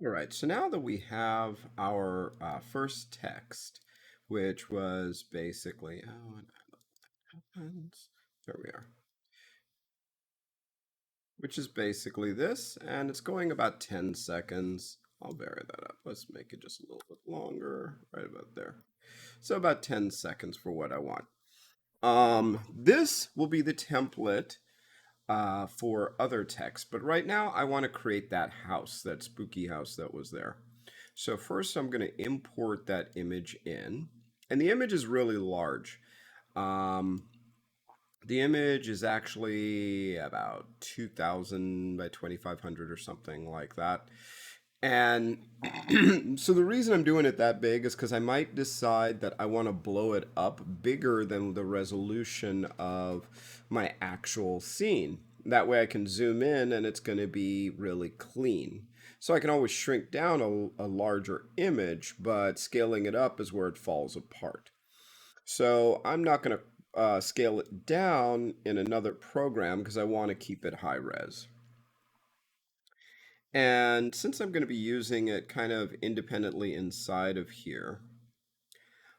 All right, so now that we have our first text, which was basically, oh, it happens. There we are, which is basically this, and it's going about 10 seconds. I'll vary that up. Let's make it just a little bit longer, right about there. So about 10 seconds for what I want. This will be the template for other text, but right now I want to create that house, that spooky house that was there. So first I'm going to import that image in, and the image is really large. Um, the image is actually about 2000 by 2500 or something like that. And so the reason I'm doing it that big is because I might decide that I want to blow it up bigger than the resolution of my actual scene. That way I can zoom in and it's going to be really clean. So I can always shrink down a larger image, but scaling it up is where it falls apart. So I'm not going to scale it down in another program because I want to keep it high res. And since I'm going to be using it kind of independently inside of here,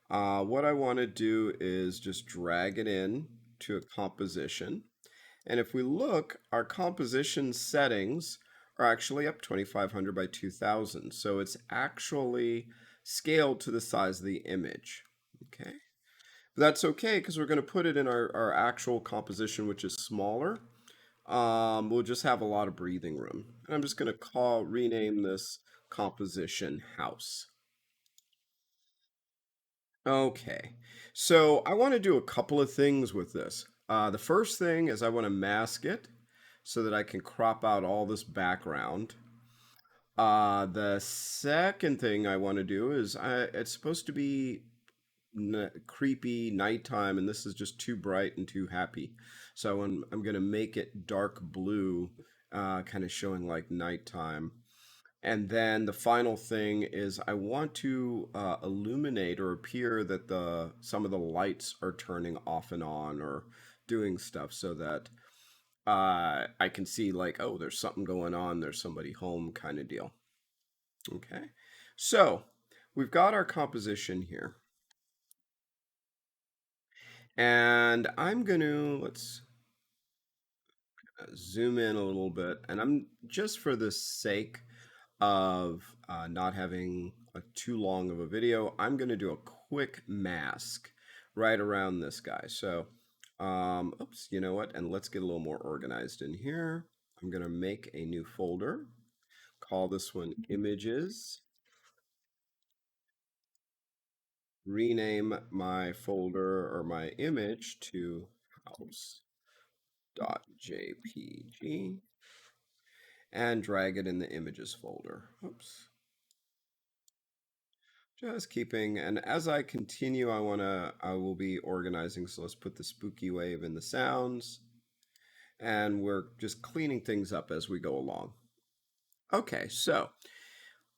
what I want to do is just drag it in to a composition. And if we look, our composition settings are actually up 2500 by 2000. So it's actually scaled to the size of the image. Okay. But that's okay because we're going to put it in our actual composition, which is smaller. We'll just have a lot of breathing room. And I'm just going to rename this composition house. Okay, so I want to do a couple of things with this. The first thing is I want to mask it so that I can crop out all this background. The second thing I want to do is it's supposed to be creepy nighttime, and this is just too bright and too happy. So I'm going to make it dark blue, kind of showing like nighttime. And then the final thing is I want to illuminate or appear that the some of the lights are turning off and on or doing stuff so that I can see like, oh, there's something going on, there's somebody home kind of deal. Okay, so we've got our composition here. And I'm going to, let's zoom in a little bit. And I'm just for the sake of not having too long of a video, I'm going to do a quick mask right around this guy. So, oops, you know what? And let's get a little more organized in here. I'm going to make a new folder, call this one images, rename my folder or my image to house.jpg, and drag it in the images folder. Oops. Just keeping, and as I continue, I will be organizing. So let's put the spooky wave in the sounds, and we're just cleaning things up as we go along. Okay, so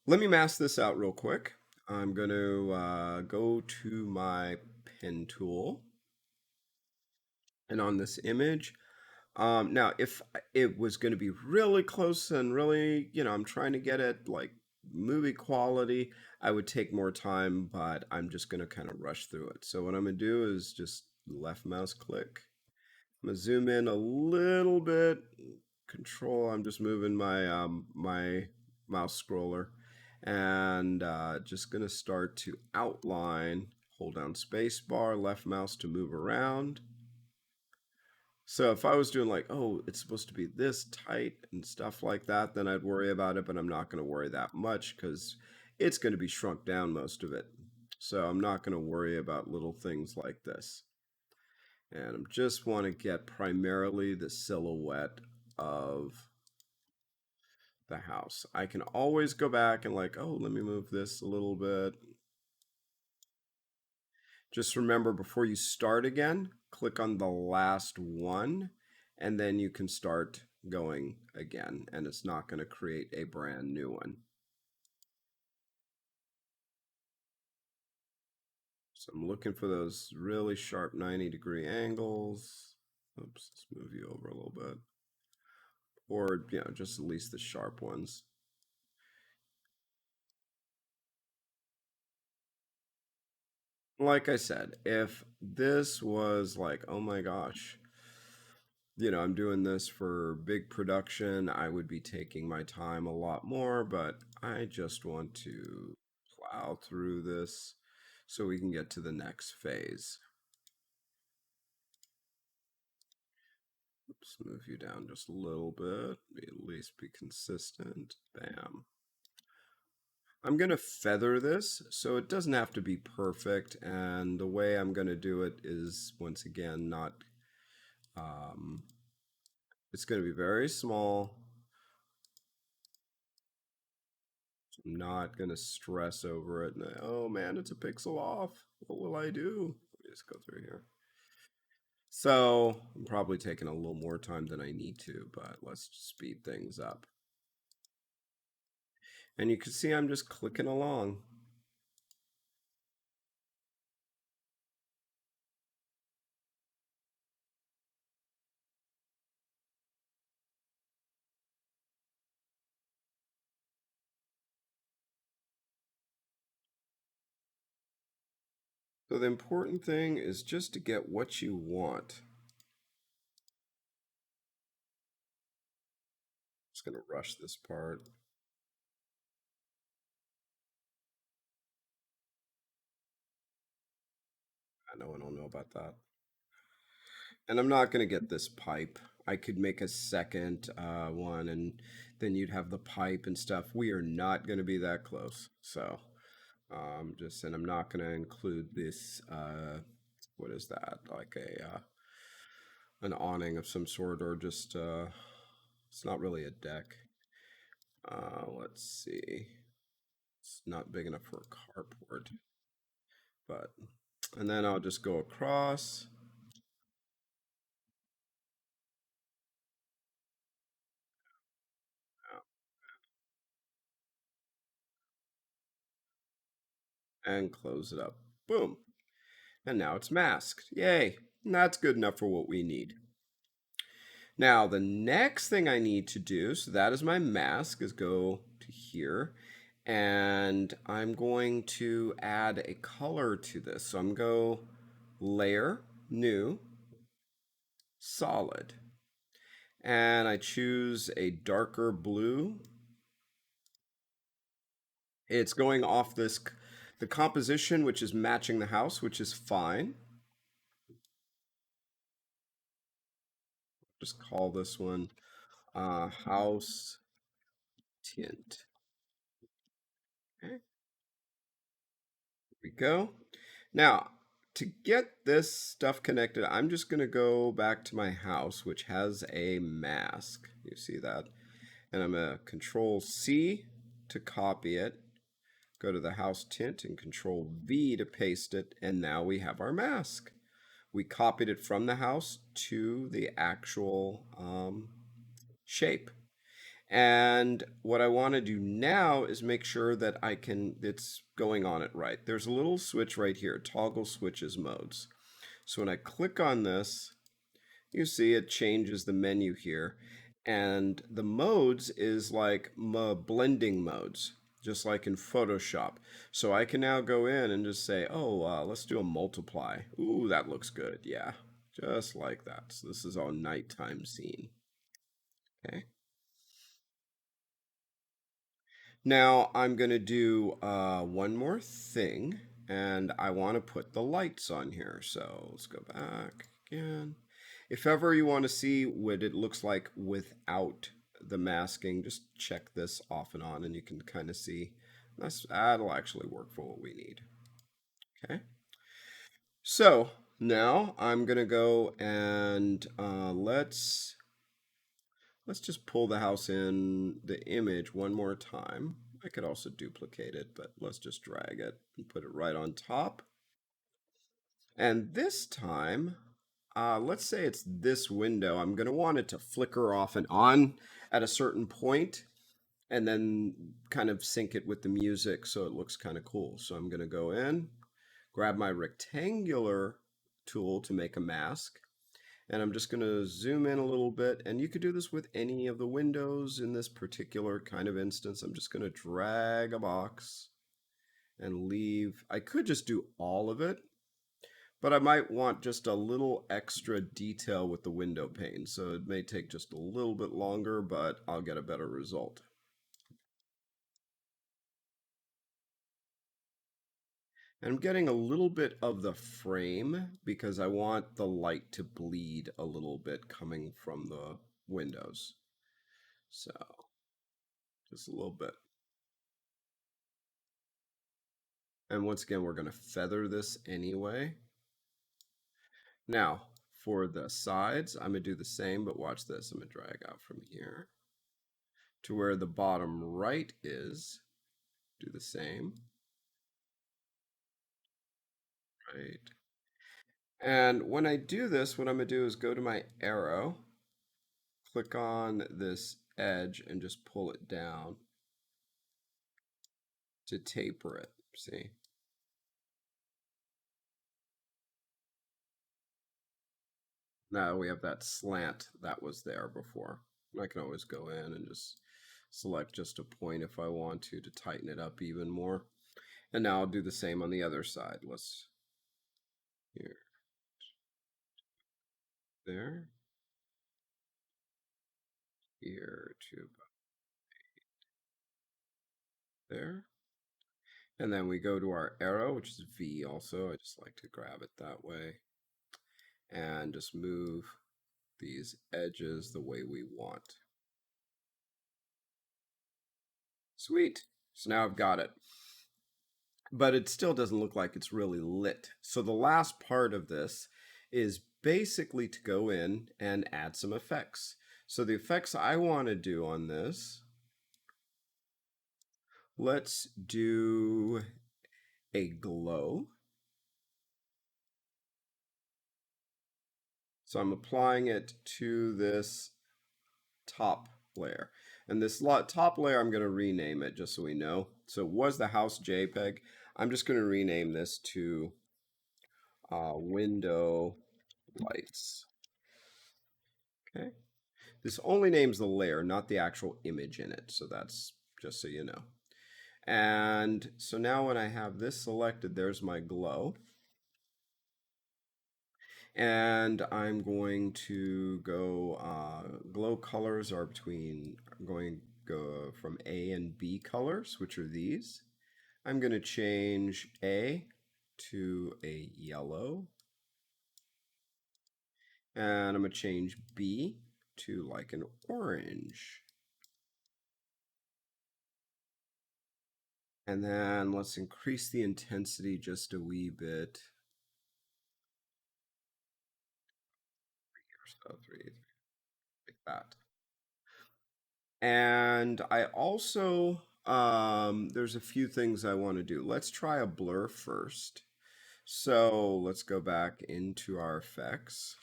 let me mask this out real quick. I'm going to go to my pen tool, and on this image, now, if it was going to be really close and really, I'm trying to get it like movie quality, I would take more time, but I'm just going to kind of rush through it. So what I'm going to do is just left mouse click. I'm going to zoom in a little bit. Control, I'm just moving my mouse scroller and just going to start to outline. Hold down space bar, left mouse to move around. So if I was doing like, oh, it's supposed to be this tight and stuff like that, then I'd worry about it, but I'm not going to worry that much because it's going to be shrunk down most of it. So I'm not going to worry about little things like this. And I just want to get primarily the silhouette of the house. I can always go back and like, oh, let me move this a little bit. Just remember before you start again, click on the last one, and then you can start going again, and it's not going to create a brand new one. So I'm looking for those really sharp 90-degree angles. Oops, let's move you over a little bit. Or, just at least the sharp ones. Like I said, if this was like, oh my gosh, I'm doing this for big production, I would be taking my time a lot more, but I just want to plow through this so we can get to the next phase. Oops, move you down just a little bit, at least be consistent. Bam. I'm going to feather this, so it doesn't have to be perfect, and the way I'm going to do it is, once again, not, um, it's going to be very small. I'm not going to stress over it. And oh man, it's a pixel off. What will I do? Let me just go through here. So I'm probably taking a little more time than I need to, but let's speed things up. And you can see I'm just clicking along. So the important thing is just to get what you want. Just going to rush this part. No one will know about that. And I'm not going to get this pipe. I could make a second one and then you'd have the pipe and stuff. We are not going to be that close. So just, and I'm not going to include this, what is that? Like an awning of some sort, or just, it's not really a deck. Let's see. It's not big enough for a carport, but, and then I'll just go across. And close it up. Boom. And now it's masked. Yay. And that's good enough for what we need. Now, the next thing I need to do, so that is my mask, is go to here. And I'm going to add a color to this. So I'm going to go layer, new, solid. And I choose a darker blue. It's going off this, the composition, which is matching the house, which is fine. Just call this one house tint. Okay, here we go. Now, to get this stuff connected, I'm just going to go back to my house, which has a mask. You see that? And I'm going to Control C to copy it. Go to the house tint and Control V to paste it. And now we have our mask. We copied it from the house to the actual shape. And what I want to do now is make sure that it's going on it right. There's a little switch right here, toggle switches modes. So when I click on this, you see it changes the menu here. And the modes is like blending modes, just like in Photoshop. So I can now go in and just say, oh, let's do a multiply. Ooh, that looks good. Yeah, just like that. So this is our nighttime scene. Okay. Now I'm going to do one more thing, and I want to put the lights on here. So let's go back again. If ever you want to see what it looks like without the masking, just check this off and on, and you can kind of see. That'll actually work for what we need. Okay. So now I'm going to go and let's just pull the house in the image one more time. I could also duplicate it, but let's just drag it and put it right on top. And this time, let's say it's this window. I'm going to want it to flicker off and on at a certain point and then kind of sync it with the music so it looks kind of cool. So I'm going to go in, grab my rectangular tool to make a mask, and I'm just going to zoom in a little bit. And you could do this with any of the windows in this particular kind of instance. I'm just going to drag a box and leave. I could just do all of it, but I might want just a little extra detail with the window pane. So it may take just a little bit longer, but I'll get a better result. And I'm getting a little bit of the frame because I want the light to bleed a little bit coming from the windows. So just a little bit. And once again, we're going to feather this anyway. Now, for the sides, I'm going to do the same, but watch this. I'm going to drag out from here to where the bottom right is. Do the same. Right. And when I do this, what I'm going to do is go to my arrow, click on this edge, and just pull it down to taper it. See? Now we have that slant that was there before. I can always go in and just select just a point if I want to tighten it up even more. And now I'll do the same on the other side. Let's here, there, here to there. And then we go to our arrow, which is V also. I just like to grab it that way. And just move these edges the way we want. Sweet. So now I've got it. But it still doesn't look like it's really lit. So the last part of this is basically to go in and add some effects. So the effects I want to do on this, let's do a glow. So I'm applying it to this top layer. And this top layer, I'm going to rename it just so we know. So it was the house JPEG. I'm just going to rename this to window lights. Okay. This only names the layer, not the actual image in it. So that's just so you know. And so now when I have this selected, there's my glow. And I'm going to go, glow colors are I'm going to go from A and B colors, which are these. I'm going to change A to a yellow. And I'm going to change B to like an orange. And then let's increase the intensity just a wee bit. So three, like that. And I also, there's a few things I want to do. Let's try a blur first. So let's go back into our effects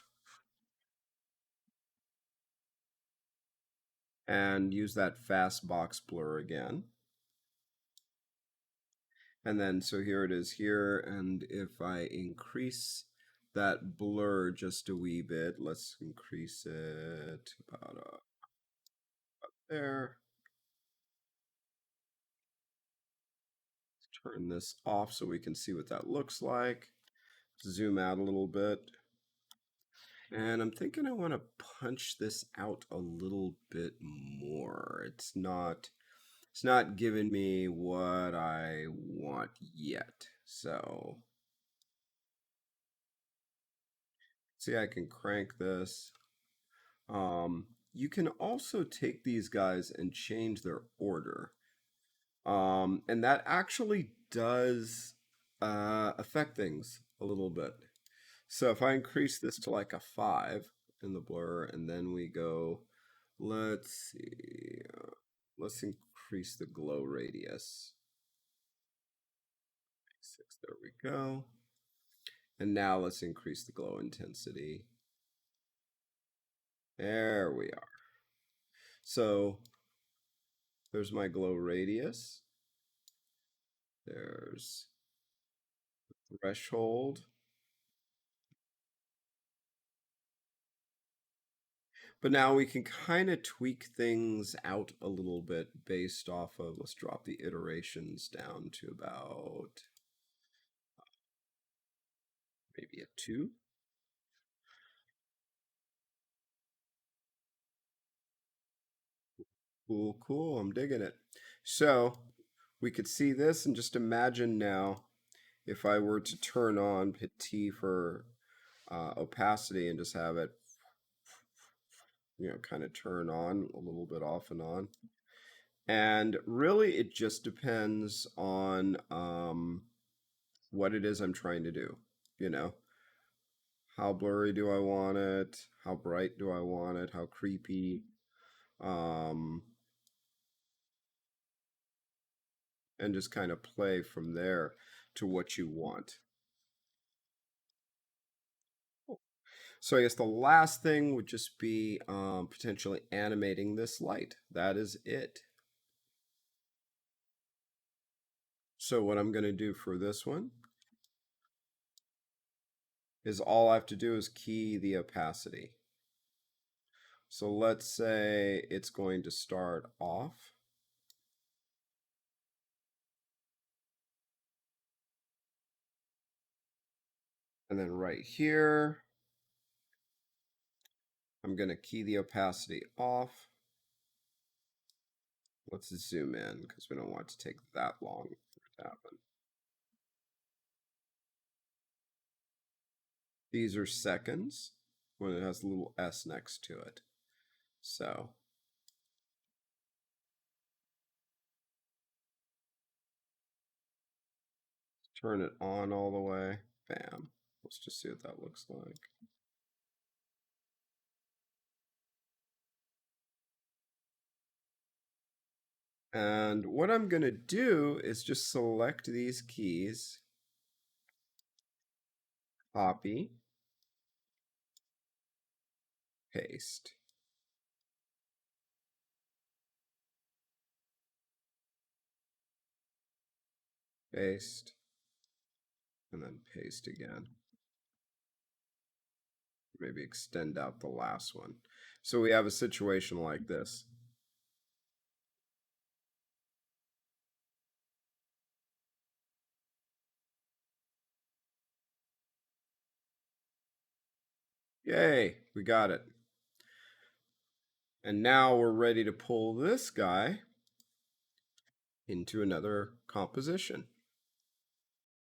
and use that fast box blur again. And then, so here it is here. And if I increase that blur just a wee bit, let's increase it about there. Turn this off so we can see what that looks like. Zoom out a little bit. And I'm thinking I want to punch this out a little bit more. It's not giving me what I want yet. So see, I can crank this. You can also take these guys and change their order. And that actually does affect things a little bit. So if I increase this to like a 5 in the blur, and then we go, let's see, let's increase the glow radius. 6, there we go. And now let's increase the glow intensity. There we are. So there's my glow radius. There's the threshold. But now we can kind of tweak things out a little bit based off of, let's drop the iterations down to about maybe a 2. Cool, cool. I'm digging it. So we could see this and just imagine now if I were to turn on hit T for opacity and just have it, kind of turn on a little bit off and on. And really, it just depends on what it is I'm trying to do. You know, how blurry do I want it? How bright do I want it? How creepy? Um, and just kind of play from there to what you want. So I guess the last thing would just be potentially animating this light. That is it. So what I'm going to do for this one is all I have to do is key the opacity. So let's say it's going to start off. And then right here, I'm going to key the opacity off. Let's zoom in because we don't want it to take that long for it to happen. These are seconds when it has a little s next to it. So turn it on all the way. Bam. Let's just see what that looks like. And what I'm going to do is just select these keys, copy, paste. Paste, and then paste again. Maybe extend out the last one. So we have a situation like this. Yay, we got it. And now we're ready to pull this guy into another composition.